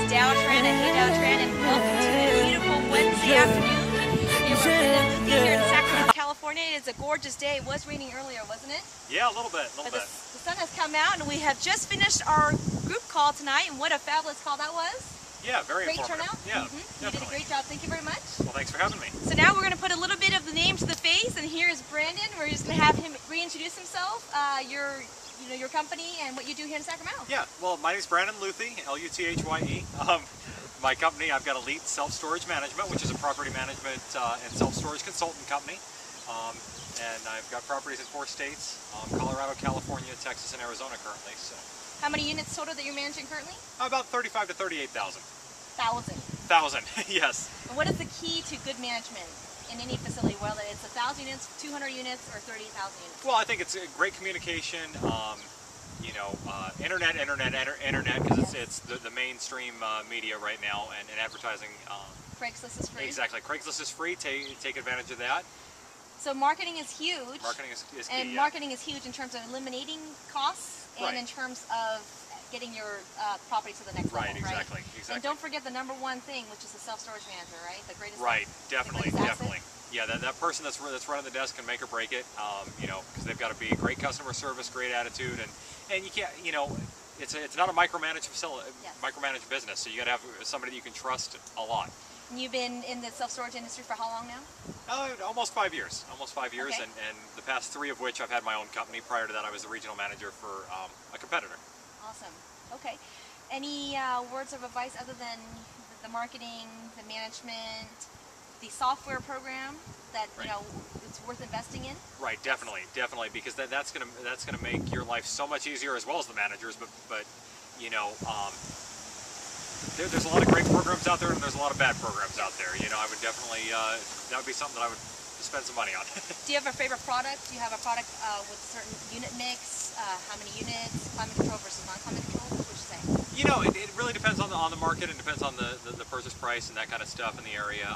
Tran and Hey Tran, and welcome to a beautiful Wednesday afternoon. We're with Luthye here in Sacramento, California. It is a gorgeous day. It was raining earlier, wasn't it? Yeah, a little bit. The sun has come out, and we have just finished our group call tonight, and what a fabulous call that was. Yeah, very great informative. Turnout. Yeah, You did a great job. Thank you very much. Well, thanks for having me. So now we're going to put a little bit of the name to the face, and here is Brandon. We're just going to have him reintroduce himself, your company, and what you do here in Sacramento. Yeah, well, my name is Brandon Luthye, L-U-T-H-Y-E. My company, I've got Elite Self-Storage Management, which is a property management and self-storage consultant company. And I've got properties in 4 states, Colorado, California, Texas, and Arizona currently. So, how many units total that you're managing currently? About 35 to 38,000. Thousand, yes. And what is the key to good management in any facility, whether it's 1,000 units, 200 units, or 30,000 units? Well, I think it's a great communication. Internet, because it's the mainstream media right now, and advertising. Craigslist is free. Exactly, Craigslist is free. Take advantage of that. So marketing is huge. Marketing is key. And marketing is huge in terms of eliminating costs and in terms of getting your property to the next level. Right, exactly. And don't forget the #1 thing, which is the self-storage manager, right? The greatest. Right, definitely. Asset. Yeah, that person that's running the desk can make or break it. Because they've got to be great customer service, great attitude, and you can't, it's not a micromanaged facility, micromanaged business. So you got to have somebody that you can trust a lot. And you've been in the self-storage industry for how long now? Almost 5 years. Almost 5 years, okay. and the past 3 of which I've had my own company. Prior to that, I was the regional manager for a competitor. Awesome. Okay. Any words of advice other than the marketing, the management, the software program that it's worth investing in? Right, definitely, because that's gonna make your life so much easier, as well as the managers. But there's a lot of great programs out there, and there's a lot of bad programs out there. I would definitely that would be something that I would spend some money on. Do you have a favorite product? Do you have a product with a certain unit mix? How many units? Climate control versus non-climate control? What would you say? It really depends on the market, and depends on the purchase price and that kind of stuff in the area.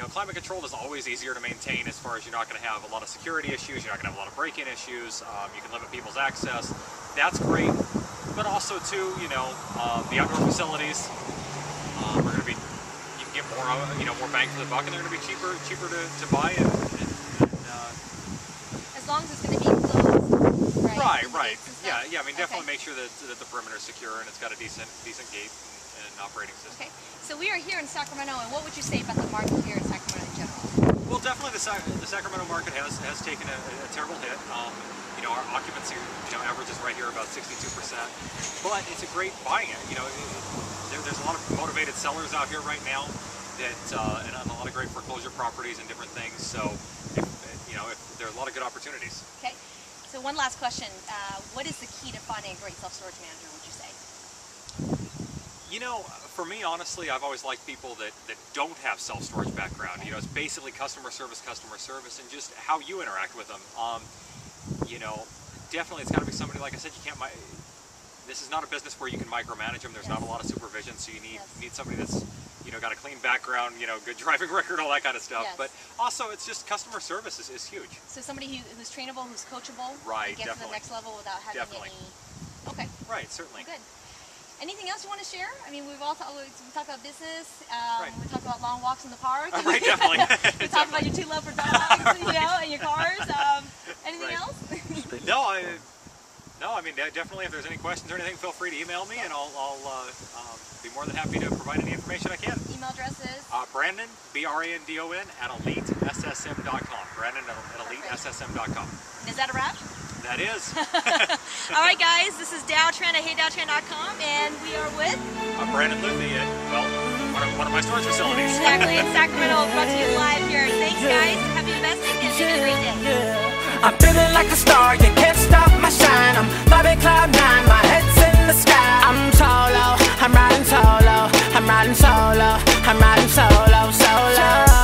Climate control is always easier to maintain, as far as you're not going to have a lot of security issues, you're not going to have a lot of break-in issues, you can limit people's access. That's great, but also too, the outdoor facilities are going to be, you can get more, more bang for the buck, and they're going to be cheaper to buy. As long as it's going to be closed, right? Right. Yeah. I mean, definitely make sure that the perimeter is secure and it's got a decent gate and operating system. Okay. So we are here in Sacramento, and what would you say about the market here in Sacramento in general? Well, definitely the Sacramento market has taken a terrible hit. Our occupancy, averages right here about 62%. But it's a great buying it. There's a lot of motivated sellers out here right now that and a lot of great foreclosure properties and different things. So, if there are a lot of good opportunities. Okay. So one last question: what is the key to finding a great self-storage manager, would you say? For me, honestly, I've always liked people that don't have self-storage background. It's basically customer service, and just how you interact with them. Definitely it's got to be somebody, like I said, this is not a business where you can micromanage them. There's not a lot of supervision, so you need somebody that's, got a clean background, good driving record, all that kind of stuff. Yes. But also, it's just customer service is huge. So somebody who's trainable, who's coachable, right? Get to the next level without having any. Okay. Right. Certainly. Good. Anything else you want to share? I mean, we talked about business. We talked about long walks in the park. Right, definitely. We talked about your 2 love for dogs, and your cars. Anything else? No. I mean, definitely. If there's any questions or anything, feel free to email me, and I'll be more than happy to provide any information I can. Email address is Brandon, BRANDON @EliteSSM.com. Brandon at EliteSSM.com. Is that a wrap? That is. All right, guys. This is Tran at HeyTran.com, and we are with Brandon Luthye at one of my storage facilities. Exactly. In Sacramento, brought to you live here. Thanks, guys. Happy investing, and have a great day. I'm feeling like a star.